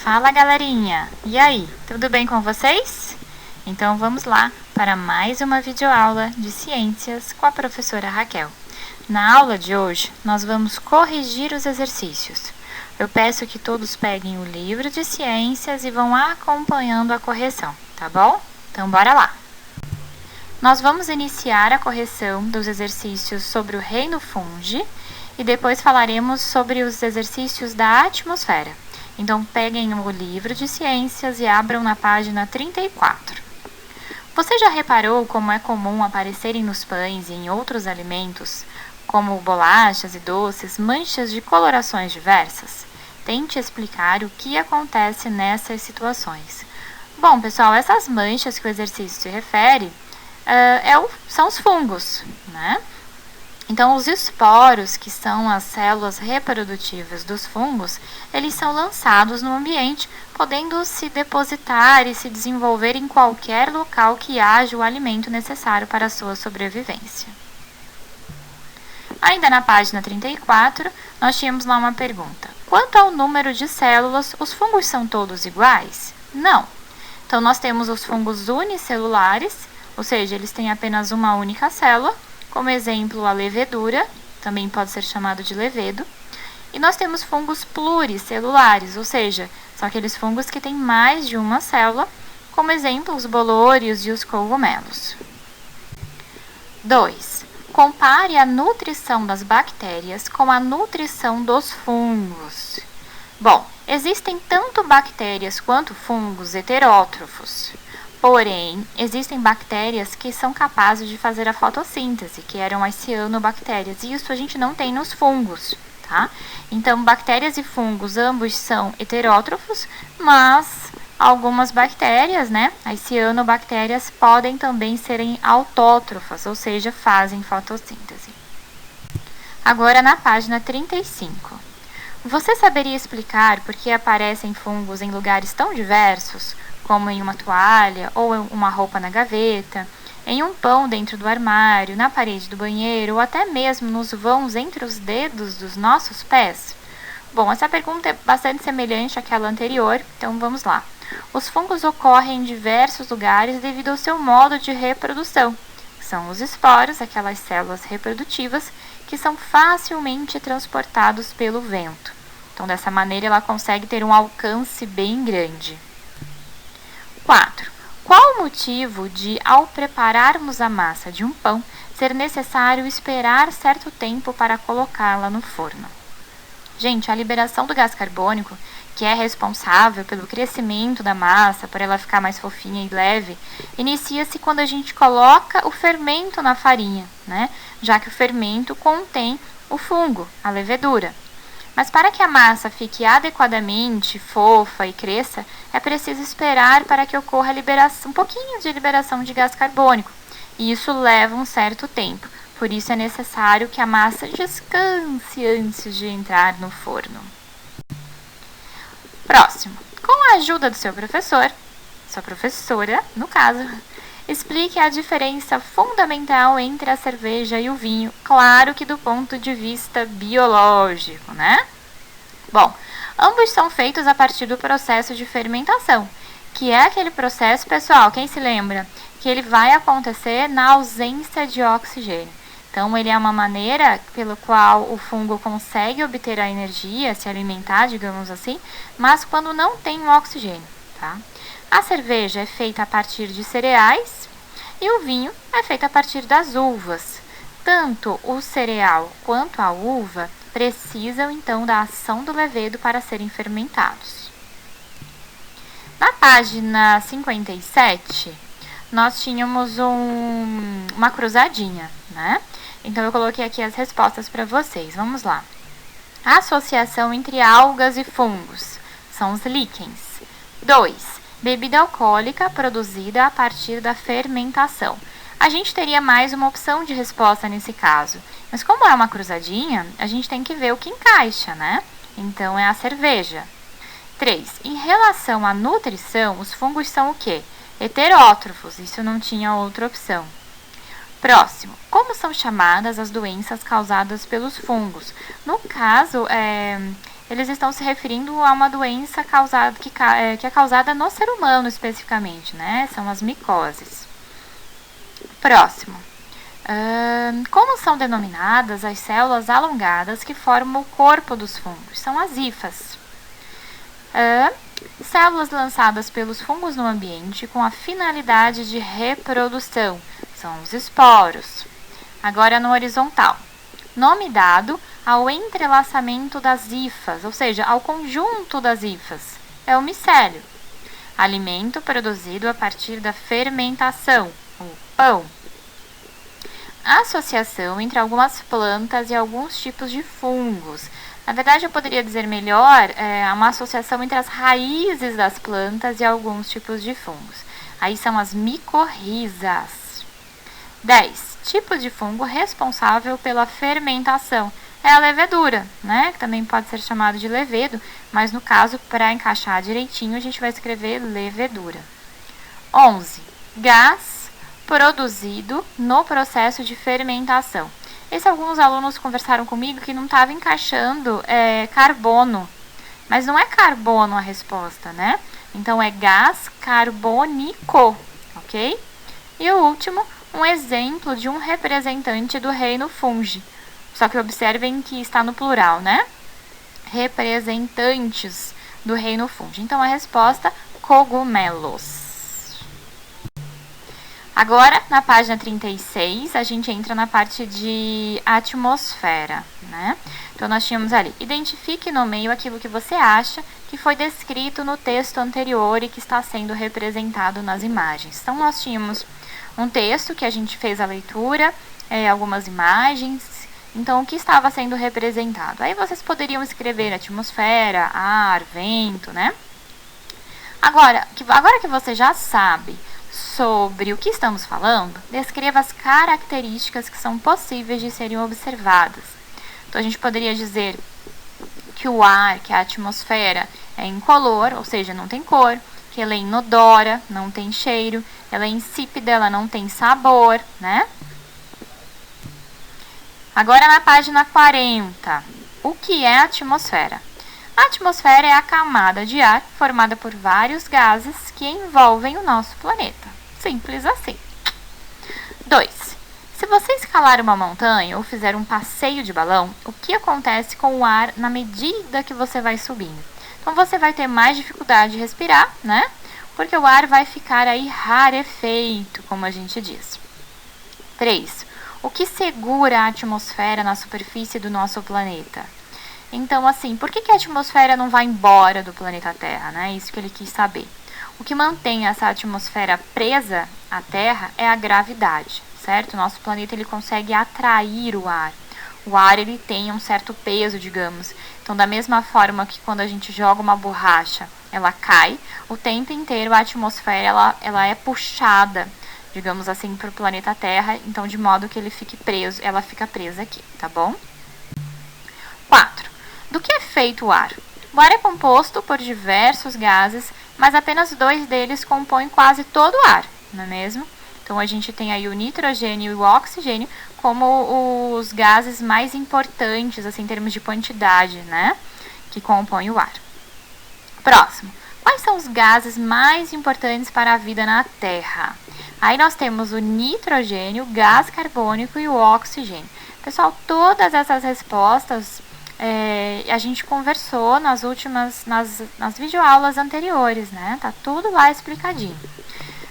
Fala, galerinha! E aí, tudo bem com vocês? Então vamos lá para mais uma videoaula de ciências com a professora Raquel. Na aula de hoje, nós vamos corrigir os exercícios. Eu peço que todos peguem o livro de ciências e vão acompanhando a correção, tá bom? Então bora lá! Nós vamos iniciar a correção dos exercícios sobre o reino fungi e depois falaremos sobre os exercícios da atmosfera. Então, peguem o livro de ciências e abram na página 34. Você já reparou como é comum aparecerem nos pães e em outros alimentos, como bolachas e doces, manchas de colorações diversas? Tente explicar o que acontece nessas situações. Bom, pessoal, essas manchas que o exercício se refere são os fungos, né? Então, os esporos, que são as células reprodutivas dos fungos, eles são lançados no ambiente, podendo se depositar e se desenvolver em qualquer local que haja o alimento necessário para a sua sobrevivência. Ainda na página 34, nós tínhamos lá uma pergunta. Quanto ao número de células, os fungos são todos iguais? Não. Então, nós temos os fungos unicelulares, ou seja, eles têm apenas uma única célula, como exemplo a levedura, também pode ser chamado de levedo. E nós temos fungos pluricelulares, ou seja, são aqueles fungos que têm mais de uma célula, como exemplo os bolores e os cogumelos. 2. Compare a nutrição das bactérias com a nutrição dos fungos. Bom, existem tanto bactérias quanto fungos heterótrofos. Porém, existem bactérias que são capazes de fazer a fotossíntese, que eram as cianobactérias, e isso a gente não tem nos fungos, tá? Então, bactérias e fungos, ambos são heterótrofos, mas algumas bactérias, né, as cianobactérias, podem também serem autótrofas, ou seja, fazem fotossíntese. Agora, na página 35. Você saberia explicar por que aparecem fungos em lugares tão diversos, como em uma toalha ou uma roupa na gaveta, em um pão dentro do armário, na parede do banheiro ou até mesmo nos vãos entre os dedos dos nossos pés? Bom, essa pergunta é bastante semelhante àquela anterior, então vamos lá. Os fungos ocorrem em diversos lugares devido ao seu modo de reprodução. São os esporos, aquelas células reprodutivas, que são facilmente transportados pelo vento. Então, dessa maneira, ela consegue ter um alcance bem grande. 4. Qual o motivo de, ao prepararmos a massa de um pão, ser necessário esperar certo tempo para colocá-la no forno? Gente, a liberação do gás carbônico, que é responsável pelo crescimento da massa, por ela ficar mais fofinha e leve, inicia-se quando a gente coloca o fermento na farinha, né? Já que o fermento contém o fungo, a levedura. Mas para que a massa fique adequadamente fofa e cresça, é preciso esperar para que ocorra um pouquinho de liberação de gás carbônico. E isso leva um certo tempo. Por isso é necessário que a massa descanse antes de entrar no forno. Próximo. Com a ajuda do seu professor, sua professora, no caso, explique a diferença fundamental entre a cerveja e o vinho, claro que do ponto de vista biológico, né? Bom, ambos são feitos a partir do processo de fermentação, que é aquele processo, pessoal, quem se lembra, que ele vai acontecer na ausência de oxigênio. Então, ele é uma maneira pela qual o fungo consegue obter a energia, se alimentar, digamos assim, mas quando não tem o oxigênio, tá? A cerveja é feita a partir de cereais e o vinho é feito a partir das uvas. Tanto o cereal quanto a uva precisam, então, da ação do levedo para serem fermentados. Na página 57, nós tínhamos uma cruzadinha, né? Então, eu coloquei aqui as respostas para vocês. Vamos lá. A associação entre algas e fungos são os líquens. 2. Bebida alcoólica produzida a partir da fermentação. A gente teria mais uma opção de resposta nesse caso. Mas como é uma cruzadinha, a gente tem que ver o que encaixa, né? Então, é a cerveja. 3. Em relação à nutrição, os fungos são o quê? Heterótrofos. Isso não tinha outra opção. Próximo. Como são chamadas as doenças causadas pelos fungos? No caso, eles estão se referindo a uma doença que é causada no ser humano especificamente, né? São as micoses. Próximo. Como são denominadas as células alongadas que formam o corpo dos fungos? São as hifas. Células lançadas pelos fungos no ambiente com a finalidade de reprodução. São os esporos. Agora no horizontal. Nome dado ao entrelaçamento das hifas, ou seja, ao conjunto das hifas. É o micélio. Alimento produzido a partir da fermentação, o pão. Associação entre algumas plantas e alguns tipos de fungos. Na verdade, eu poderia dizer melhor, uma associação entre as raízes das plantas e alguns tipos de fungos. Aí são as micorrizas. 10. Tipo de fungo responsável pela fermentação. É a levedura, né? Que também pode ser chamado de levedo, mas no caso, para encaixar direitinho, a gente vai escrever levedura. 11. Gás produzido no processo de fermentação. Esse alguns alunos conversaram comigo que não estava encaixando carbono, mas não é carbono a resposta, né? Então é gás carbônico, ok? E o último, um exemplo de um representante do reino fungi. Só que observem que está no plural, né? Representantes do reino fungi. Então a resposta, cogumelos. Agora, na página 36, a gente entra na parte de atmosfera, né? Então, nós tínhamos ali, identifique no meio aquilo que você acha que foi descrito no texto anterior e que está sendo representado nas imagens. Então, nós tínhamos um texto que a gente fez a leitura, algumas imagens, então, o que estava sendo representado? Aí, vocês poderiam escrever atmosfera, ar, vento, né? Agora que você já sabe sobre o que estamos falando, descreva as características que são possíveis de serem observadas. Então, a gente poderia dizer que o ar, que a atmosfera é incolor, ou seja, não tem cor, que ela é inodora, não tem cheiro, ela é insípida, ela não tem sabor, né? Agora, na página 40, o que é a atmosfera? A atmosfera é a camada de ar formada por vários gases que envolvem o nosso planeta. Simples assim. 2. Se você escalar uma montanha ou fizer um passeio de balão, o que acontece com o ar na medida que você vai subindo? Então, você vai ter mais dificuldade de respirar, né? Porque o ar vai ficar aí rarefeito, como a gente diz. 3. O que segura a atmosfera na superfície do nosso planeta? Então, assim, por que a atmosfera não vai embora do planeta Terra, né? Isso que ele quis saber. O que mantém essa atmosfera presa à Terra é a gravidade, certo? O nosso planeta, ele consegue atrair o ar. O ar, ele tem um certo peso, digamos. Então, da mesma forma que quando a gente joga uma borracha, ela cai, o tempo inteiro a atmosfera, ela é puxada, digamos assim, para o planeta Terra, então, de modo que ele fique preso, ela fica presa aqui, tá bom? 4. Do que é feito o ar? O ar é composto por diversos gases, mas apenas 2 deles compõem quase todo o ar, não é mesmo? Então, a gente tem aí o nitrogênio e o oxigênio como os gases mais importantes, assim, em termos de quantidade, né? Que compõem o ar. Próximo. Quais são os gases mais importantes para a vida na Terra? Aí nós temos o nitrogênio, o gás carbônico e o oxigênio. Pessoal, todas essas respostas a gente conversou nas videoaulas anteriores, né? Tá tudo lá explicadinho.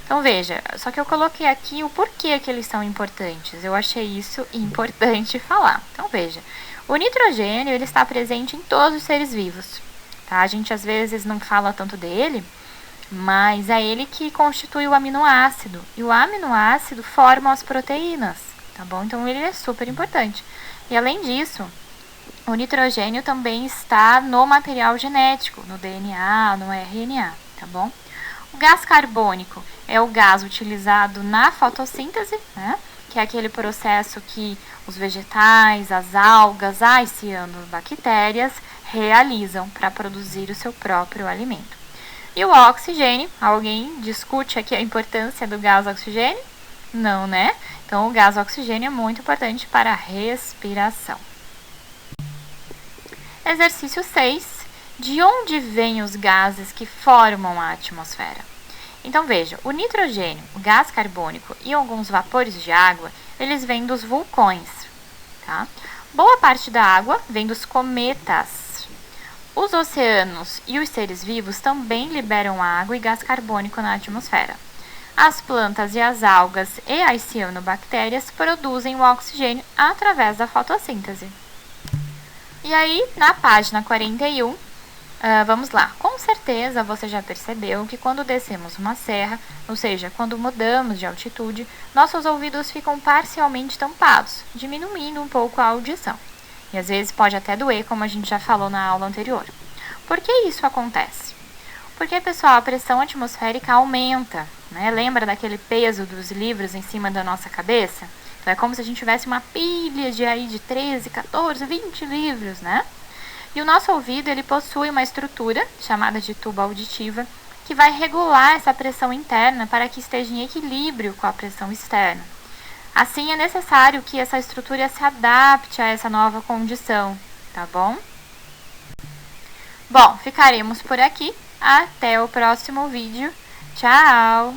Então, veja, só que eu coloquei aqui o porquê que eles são importantes. Eu achei isso importante falar. Então, veja, o nitrogênio, ele está presente em todos os seres vivos, tá? A gente, às vezes, não fala tanto dele, mas é ele que constitui o aminoácido. E o aminoácido forma as proteínas, tá bom? Então, ele é super importante. E, além disso, o nitrogênio também está no material genético, no DNA, no RNA, tá bom? O gás carbônico é o gás utilizado na fotossíntese, né? Que é aquele processo que os vegetais, as algas, as cianobactérias realizam para produzir o seu próprio alimento. E o oxigênio, alguém discute aqui a importância do gás oxigênio? Não, né? Então, o gás oxigênio é muito importante para a respiração. Exercício 6. De onde vêm os gases que formam a atmosfera? Então, veja, o nitrogênio, o gás carbônico e alguns vapores de água, eles vêm dos vulcões, tá? Boa parte da água vem dos cometas. Os oceanos e os seres vivos também liberam água e gás carbônico na atmosfera. As plantas e as algas e as cianobactérias produzem o oxigênio através da fotossíntese. E aí, na página 41, vamos lá. Com certeza você já percebeu que quando descemos uma serra, ou seja, quando mudamos de altitude, nossos ouvidos ficam parcialmente tampados, diminuindo um pouco a audição. E às vezes pode até doer, como a gente já falou na aula anterior. Por que isso acontece? Porque, pessoal, a pressão atmosférica aumenta, né? Lembra daquele peso dos livros em cima da nossa cabeça? Então é como se a gente tivesse uma pilha de 13, 14, 20 livros, né? E o nosso ouvido, ele possui uma estrutura, chamada de tuba auditiva, que vai regular essa pressão interna para que esteja em equilíbrio com a pressão externa. Assim, é necessário que essa estrutura se adapte a essa nova condição, tá bom? Bom, ficaremos por aqui. Até o próximo vídeo. Tchau!